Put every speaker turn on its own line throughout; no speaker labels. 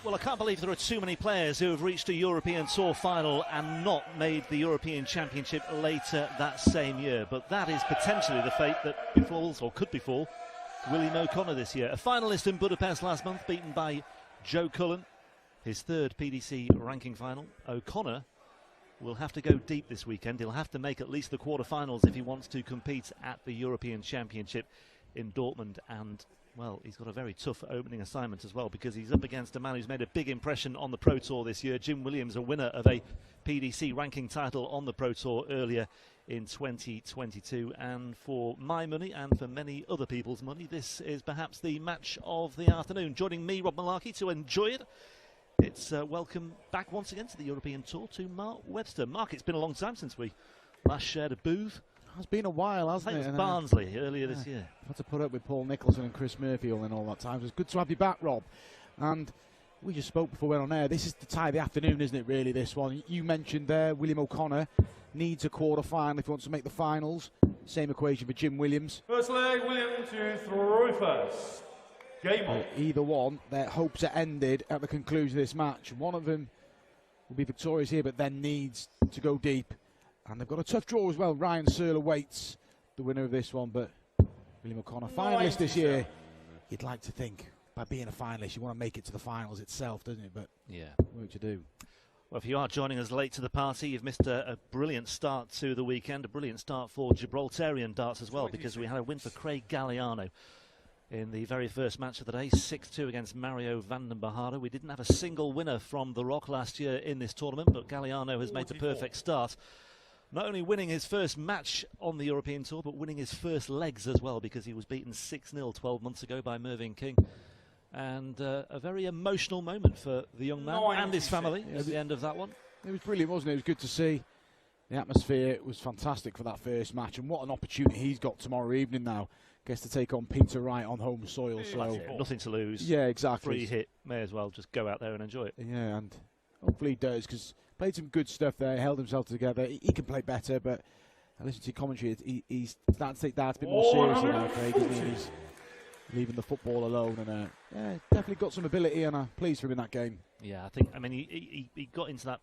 Well, I can't believe there are too many players who have reached a European Tour final and not made the European Championship later that same year. But that is potentially the fate that befalls, or could befall, William O'Connor this year. A finalist in Budapest last month, beaten by Joe Cullen, his third PDC ranking final. O'Connor will have to go deep this weekend. He'll have to make at least the quarterfinals if he wants to compete at the European Championship in Dortmund. And well, he's got a very tough opening assignment as well, because he's up against a man who's made a big impression on the Pro Tour this year. Jim Williams, a winner of a PDC ranking title on the Pro Tour earlier in 2022. And for my money, and for many other people's money, this is perhaps the match of the afternoon. Joining me, Rob Malarkey, to enjoy it, it's welcome back once again to the European Tour to Mark Webster. Mark, it's been a long time since we last shared a booth.
It's been a while, hasn't it?
It was Barnsley earlier this year.
Had to put up with Paul Nicholson and Chris Murphy all in all that time. So it's good to have you back, Rob. And we just spoke before we went on air. This is the tie of the afternoon, isn't it, really, this one? You mentioned there, William O'Connor needs a quarter-final if he wants to make the finals. Same equation for Jim Williams.
First leg, William to throw first. Game on.
Either one, their hopes are ended at the conclusion of this match. One of them will be victorious here, but then needs to go deep. And they've got a tough draw as well. Ryan Searle awaits the winner of this one, but William O'Connor, finalist this year. You'd like to think by being a finalist, you want to make it to the finals itself, doesn't it? But
yeah,
work to do.
Well, if you are joining us late to the party, you've missed a brilliant start to the weekend, a brilliant start for Gibraltarian darts as well, because we had a win for Craig Galliano in the very first match of the day, 6-2 against Mario van den Bojado. We didn't have a single winner from the Rock last year in this tournament, but Galliano has made the perfect start. Not only winning his first match on the European Tour, but winning his first legs as well, because he was beaten 6-0 12 months ago by Mervyn King. And a very emotional moment for the young man and his family at the end of that one.
It was brilliant, wasn't it? It was good to see. The atmosphere was fantastic for that first match, and what an opportunity he's got tomorrow evening now. Gets to take on Peter Wright on home soil. So
nothing to lose.
Yeah, exactly.
Free hit. May as well just go out there and enjoy it.
Yeah, and hopefully he does, because played some good stuff there, held himself together. He can play better, but I listened to your commentary. He's starting to take that a bit more seriously now, Craig, isn't he? He's leaving the football alone, and yeah, definitely got some ability, and I'm pleased for him in that game.
Yeah, I think, I mean, he got into that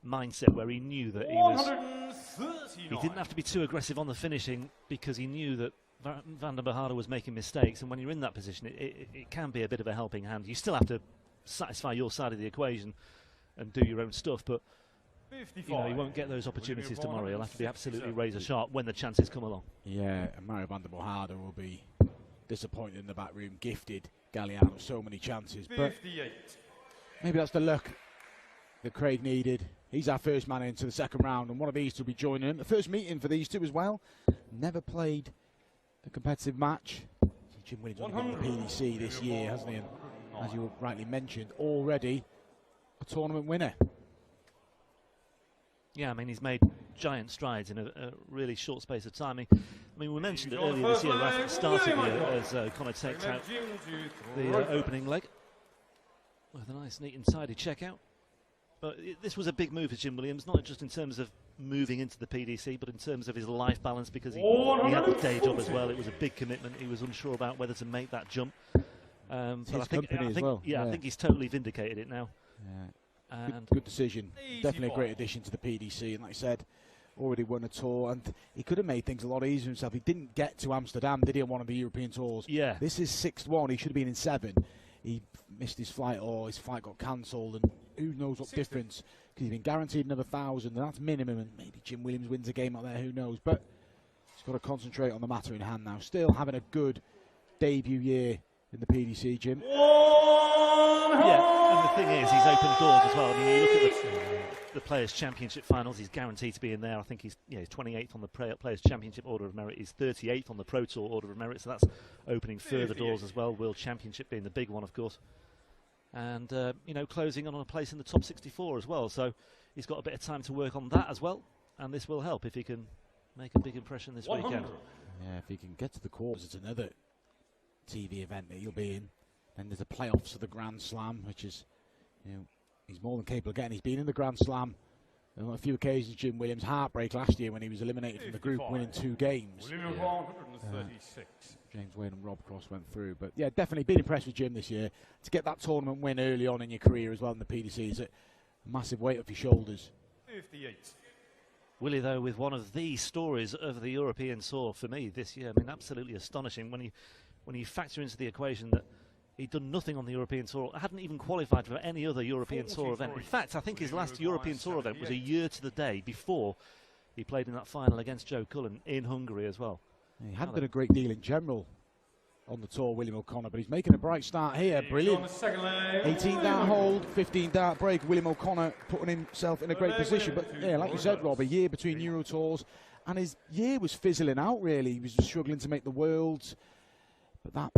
mindset where he knew that he didn't have to be too aggressive on the finishing, because he knew that Van den Bojado was making mistakes, and when you're in that position, it can be a bit of a helping hand. You still have to satisfy your side of the equation and do your own stuff, but you know, he won't get those opportunities tomorrow. He'll have to be absolutely razor sharp when the chances come along.
Yeah, and Mario van den Bojado will be disappointed in the back room. Gifted Galliano so many chances, but maybe that's the luck that Craig needed. He's our first man into the second round, and one of these two will be joining him. The first meeting for these two as well. Never played a competitive match. Jim Williams only got the PDC this year, hasn't he? And as you rightly mentioned, already a tournament winner.
Yeah, I mean, he's made giant strides in a really short space of time. I mean, we mentioned it earlier this year, right at the start of the year, as Connor takes out the opening leg with a nice, neat and tidy check-out. But this was a big move for Jim Williams, not just in terms of moving into the PDC, but in terms of his life balance, because he had the day job as well. It was a big commitment. He was unsure about whether to make that jump. But I think he's totally vindicated it now.
Yeah.
And
good decision. Definitely a great addition to the PDC. And like I said, already won a tour, and he could have made things a lot easier himself. He didn't get to Amsterdam, did he, on one of the European tours?
Yeah.
This is 6th one. He should have been in 7. He missed his flight, or his flight got cancelled, and who knows what difference, because he's been guaranteed another 1,000, and that's minimum, and maybe Jim Williams wins a game out there, who knows. But he's got to concentrate on the matter in hand now. Still having a good debut year in the PDC, Jim.
Yeah, and the thing is, he's opened doors as well. I mean, you look at the Players' Championship finals, he's guaranteed to be in there. I think he's 28th on the Players' Championship Order of Merit. He's 38th on the Pro Tour Order of Merit, so that's opening further doors as well. World Championship being the big one, of course. And, you know, closing on a place in the top 64 as well. So he's got a bit of time to work on that as well, and this will help if he can make a big impression this weekend.
Yeah, if he can get to the quarters, it's another TV event that he'll be in. And there's the playoffs of the Grand Slam, which is, you know, he's more than capable of getting. He's been in the Grand Slam On a few occasions, Jim Williams, heartbreak last year when he was eliminated from the group, winning 2 games. James Wade and Rob Cross went through. But yeah, definitely been impressed with Jim this year. To get that tournament win early on in your career as well in the PDC is a massive weight off your shoulders.
58.
Willie, though, with one of the stories of the European Tour for me this year. I mean, absolutely astonishing when you factor into the equation that he'd done nothing on the European Tour, hadn't even qualified for any other European Tour event. In fact, I think his last European Tour event was a year to the day before he played in that final against Joe Cullen in Hungary as well.
He hadn't done a great deal in general on the tour, William O'Connor, but he's making a bright start here. Brilliant. 18 dart hold, 15 dart break. William O'Connor putting himself in a great position. But yeah, like you said, Rob, a year between Euro Tours, and his year was fizzling out, really. He was struggling to make the Worlds. But that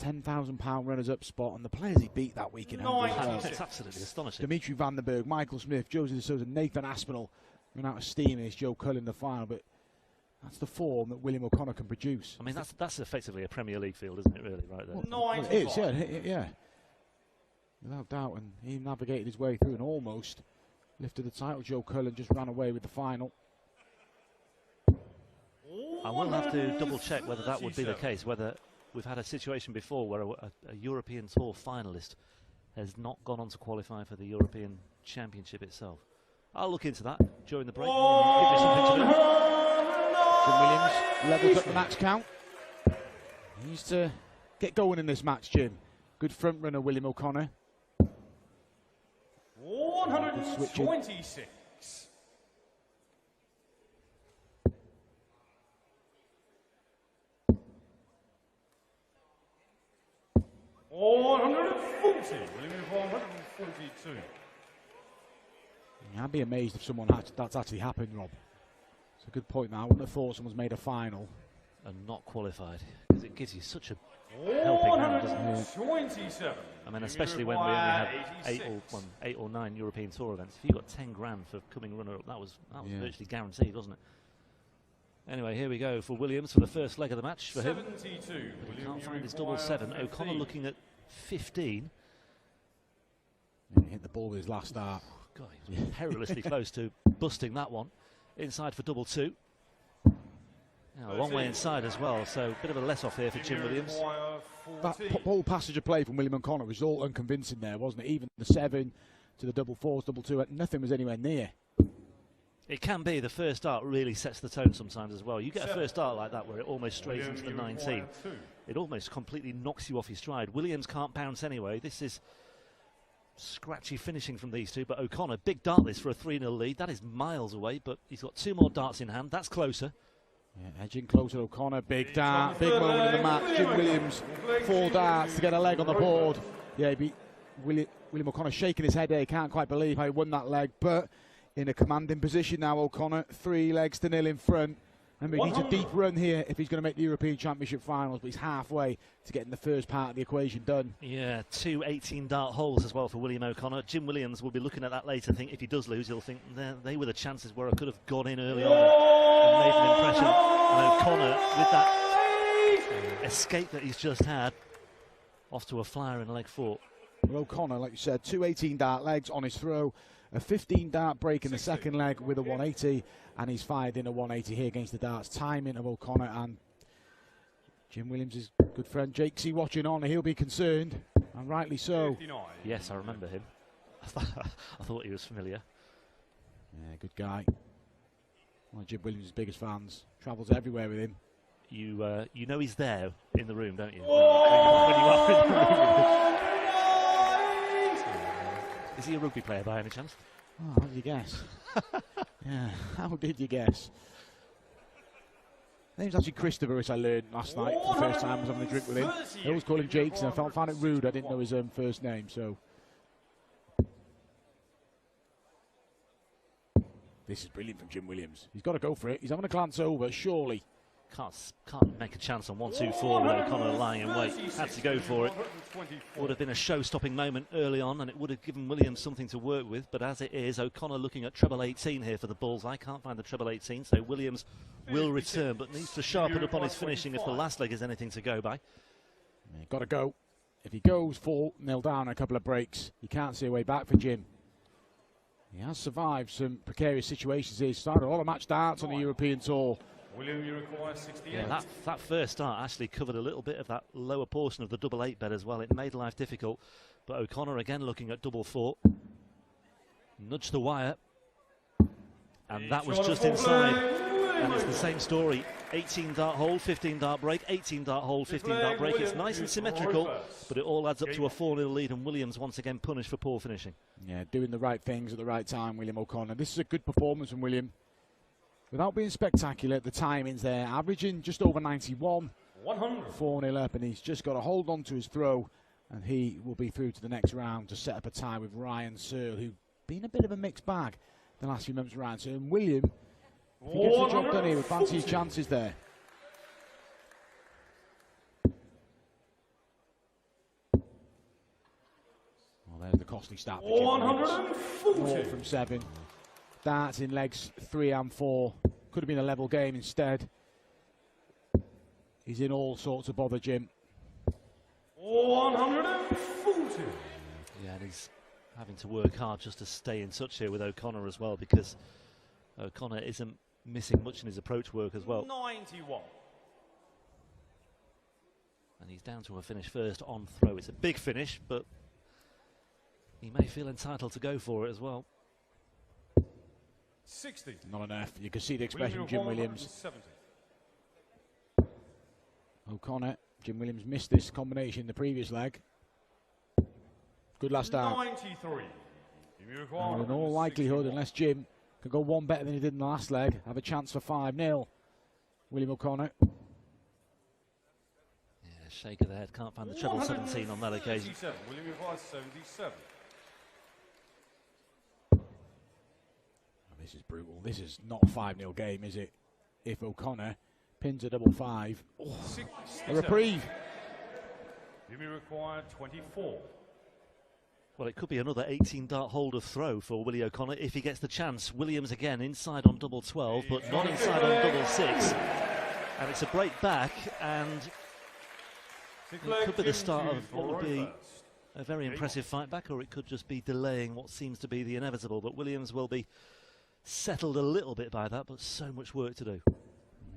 £10,000 runners-up spot and the players he beat that week in Hungary as well.
It's absolutely astonishing.
Dimitri Vandenberg, Michael Smith, Josie de Souza, Nathan Aspinall ran out of steam in his Joe Cullen in the final, but that's the form that William O'Connor can produce.
I mean, that's effectively a Premier League field, isn't it, really, right there?
Well, it is, yeah. Without doubt, and he navigated his way through and almost lifted the title. Joe Cullen just ran away with the final.
I will have to double-check whether that would be the case, whether we've had a situation before where a European Tour finalist has not gone on to qualify for the European Championship itself. I'll look into that during the break. Give me something to do.
Jim Williams levels up the match count. He needs to get going in this match, Jim. Good front runner, William O'Connor.
126. 140. William 142.
I'd be amazed if that's actually happened, Rob. It's a good point now. I wouldn't have thought someone's made a final
and not qualified, because it gives you such a helping hand, doesn't it?
27.
I mean, especially when we only had 8 or 9 European Tour events. If you got 10 grand for coming runner-up, that was virtually guaranteed, wasn't it? Anyway, here we go for Williams for the first leg of the match for him.
72.
But he can't find his double 7. O'Connor looking at 15.
He hit the ball with his last start.
God, he was perilously close to busting that one. Inside for double 2. Now, a long way inside as well, so a bit of a let off here for Jim Williams.
That whole passage of play from William O'Connor was all unconvincing there, wasn't it? Even the 7 to the double 4s, double 2, nothing was anywhere near.
It can be. The first dart really sets the tone sometimes as well. You get a first dart like that where it almost strays into the 19. It almost completely knocks you off your stride. Williams can't bounce anyway. This is scratchy finishing from these two, but O'Connor, big dart this for a 3-0 lead. That is miles away, but he's got 2 more darts in hand. That's closer.
Yeah, edging closer, O'Connor, big dart, big moment in the match. Jim Williams, 4 darts to get a leg on the board. Yeah, he beat William O'Connor, shaking his head there. He can't quite believe how he won that leg, but in a commanding position now, O'Connor, 3 legs to 0 in front. Remember, he needs a deep run here if he's going to make the European Championship finals, but he's halfway to getting the first part of the equation done.
Yeah, 2 18-dart holes as well for William O'Connor. Jim Williams will be looking at that later. Think if he does lose, he'll think they were the chances where I could have gone in early on and made an impression. And O'Connor, with that escape that he's just had, off to a flyer in leg 4.
Well, O'Connor, like you said, 2 18-dart legs on his throw. A 15-dart break in the second leg with a 180, and he's fired in a 180 here against the darts. Timing of O'Connor, and Jim Williams' good friend Jake C watching on. He'll be concerned, and rightly so.
59.
Yes, I remember him. I thought he was familiar.
Yeah, good guy. One of Jim Williams' biggest fans. Travels everywhere with him.
You know he's there in the room, don't you? When you are in the room. Is he a rugby player by any chance?
Oh, how did you guess? Yeah, how did you guess? His name's actually Christopher, which I learned last night for the first time I was having a drink with him. I always call him Jake, and I found it rude I didn't know his first name, so. This is brilliant from Jim Williams. He's got to go for it. He's having a glance over, surely.
Can't make a chance on 1-2-4 with O'Connor lying in wait. Had to go for it. Would have been a show-stopping moment early on, and it would have given Williams something to work with. But as it is, O'Connor looking at treble 18 here for the Bulls. I can't find the treble 18, so Williams will return, but needs to sharpen up on his finishing if the last leg is anything to go by.
Yeah, got to go. If he goes 4-0 down a couple of breaks, you can't see a way back for Jim. He has survived some precarious situations. He's started a lot of match darts on the European Tour.
William, you require 68.
Yeah, that first start actually covered a little bit of that lower portion of the double 8 bed as well. It made life difficult. But O'Connor again looking at double 4. Nudged the wire. And that was just inside. And it's the same story. 18 dart hole, 15 dart break, 18 dart hole, 15 dart break. It's nice and symmetrical, but it all adds up to a 4-0 lead, and Williams once again punished for poor finishing.
Yeah, doing the right things at the right time, William O'Connor. This is a good performance from William. Without being spectacular, the timings there, averaging just over 91. 4-0 up, and he's just got to hold on to his throw, and he will be through to the next round to set up a tie with Ryan Searle, who's been a bit of a mixed bag the last few months. Ryan Searle. And William, if he gets the job done here, would fancy his chances there. Well, there's the costly start for Jim
140
from 7. Darts in legs 3 and 4. Could have been a level game instead. He's in all sorts of bother, Jim.
140.
Yeah, and he's having to work hard just to stay in touch here with O'Connor as well, because O'Connor isn't missing much in his approach work as well.
91.
And he's down to a finish first on throw. It's a big finish, but he may feel entitled to go for it as well.
60.
Not enough. You can see the expression, Jim Williams.
170.
O'Connor, Jim Williams missed this combination in the previous leg. Good last start.
93.
And in all likelihood, unless Jim can go one better than he did in the last leg, have a chance for 5-0. William O'Connor.
Yeah, shake of the head. Can't find the treble 17 on that occasion.
William requires 77.
This is brutal. This is not a 5-0 game, is it? If O'Connor pins a double 5. Oh, a reprieve.
Jimmy required 24.
Well, it could be another 18 dart hold of throw for Willie O'Connor if he gets the chance. Williams again inside on double 12, but not inside on double 6. And it's a break back, and it could be the start of what would be a very impressive fight back, or it could just be delaying what seems to be the inevitable. But Williams will be settled a little bit by that, but so much work to do.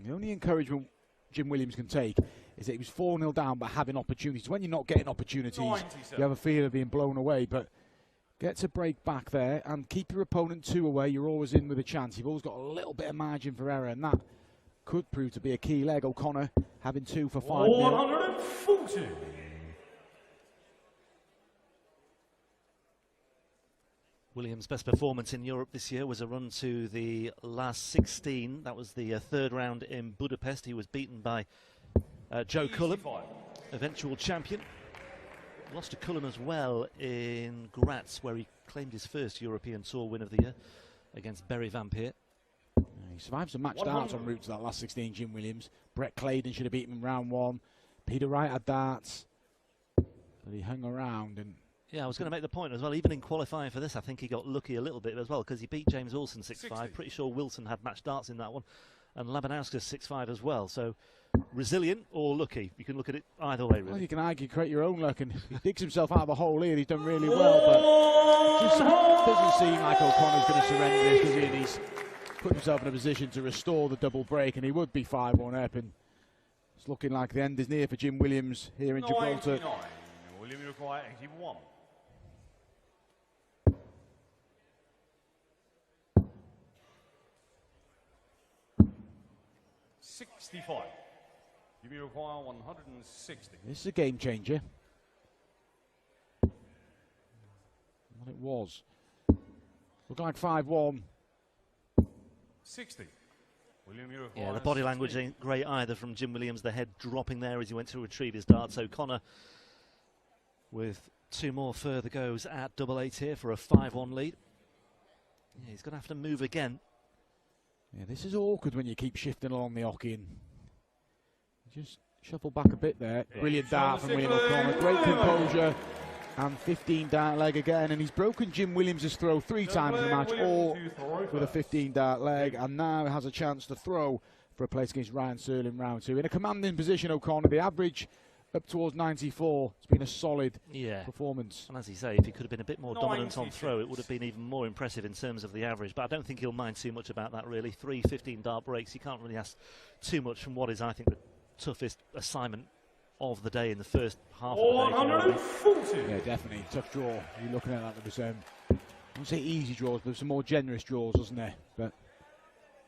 The only encouragement Jim Williams can take is that he was 4-0 down but having opportunities. When you're not getting opportunities, you have a fear of being blown away, but get to break back there and keep your opponent 2 away. You're always in with a chance. You've always got a little bit of margin for error, and that could prove to be a key leg. O'Connor having 2 for 5-0.
140.
Williams' best performance in Europe this year was a run to the last 16. That was the third round in Budapest. He was beaten by Joe Cullen, eventual champion. Lost to Cullen as well in Graz, where he claimed his first European Tour win of the year against Berry Van Peer.
He survived some match darts en route to that last 16, Jim Williams. Brett Claydon should have beaten him in round 1. Peter Wright had darts, but he hung around. And
yeah, I was going to make the point as well, even in qualifying for this, I think he got lucky a little bit as well, because he beat James Wilson 6-5. Pretty sure Wilson had match darts in that one, and Labanauskas 6-5 as well. So resilient or lucky, you can look at it either way, really. Well,
you can argue, create your own luck, and he digs himself out of a hole here. He's done really well, but just doesn't seem like O'Connor's going to surrender this, does he? And he's put himself in a position to restore the double break, and he would be 5-1 up, and it's looking like the end is near for Jim Williams here in Gibraltar.
William requires 81. $65. You require 160.
This is a game changer. What it was. Looked like 5-1.
60.
Yeah, the body language ain't great either from Jim Williams. The head dropping there as he went to retrieve his darts. O'Connor with 2 more further goes at double 8 here for a 5-1 lead. Yeah, he's going to have to move again.
Yeah, this is awkward when you keep shifting along the hockey and just shuffle back a bit there. Brilliant dart from William O'Connor. Great composure. And 15 dart leg again. And he's broken Jim Williams' throw 3 times in the match, all with a 15 dart leg. And now has a chance to throw for a place against Ryan Searle in round 2. In a commanding position, O'Connor. The average up towards 94. It's been a solid performance.
And as you say, if he could have been a bit more dominant on throw, it would have been even more impressive in terms of the average. But I don't think he'll mind too much about that, really. 3 15-dart breaks. You can't really ask too much from what is, I think, the toughest assignment of the day in the first half of the day.
Yeah, definitely. Tough draw. You're looking at that. There was, I wouldn't say easy draws, but some more generous draws, wasn't there? But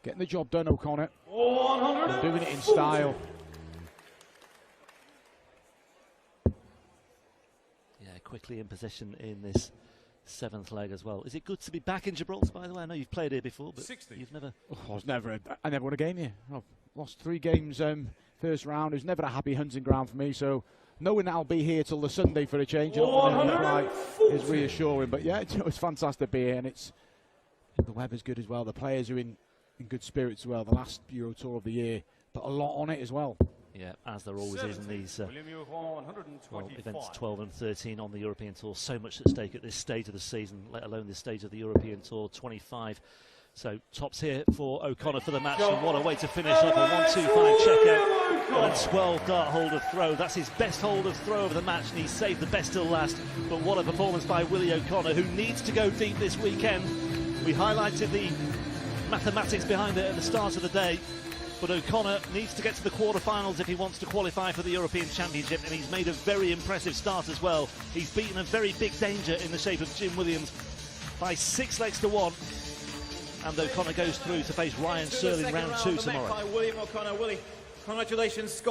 getting the job done, O'Connor. And doing it in style.
Quickly in position in this 7th leg as well. Is it good to be back in Gibraltar, by the way? I know you've played here before, but you've never...
Oh, I never won a game here. I've lost 3 games first round. It was never a happy hunting ground for me, so knowing that I'll be here till the Sunday for a change is reassuring. But yeah, it was fantastic to be here, and the weather's good as well. The players are in good spirits as well. The last Euro Tour of the year, but a lot on it as well.
Yeah, as there always is in these events 12 and 13 on the European Tour. So much at stake at this stage of the season, let alone this stage of the European Tour 25. So tops here for O'Connor for the match, and what a way to finish up. A 1-2-5 checkout and a 12-dart hold of throw. That's his best hold of throw of the match, and he saved the best till last. But what a performance by Willie O'Connor, who needs to go deep this weekend. We highlighted the mathematics behind it at the start of the day. But O'Connor needs to get to the quarterfinals if he wants to qualify for the European Championship, and he's made a very impressive start as well. He's beaten a very big danger in the shape of Jim Williams by 6 legs to 1. And O'Connor goes through to face Ryan Serling round 2 tomorrow.
William O'Connor. Willie, congratulations.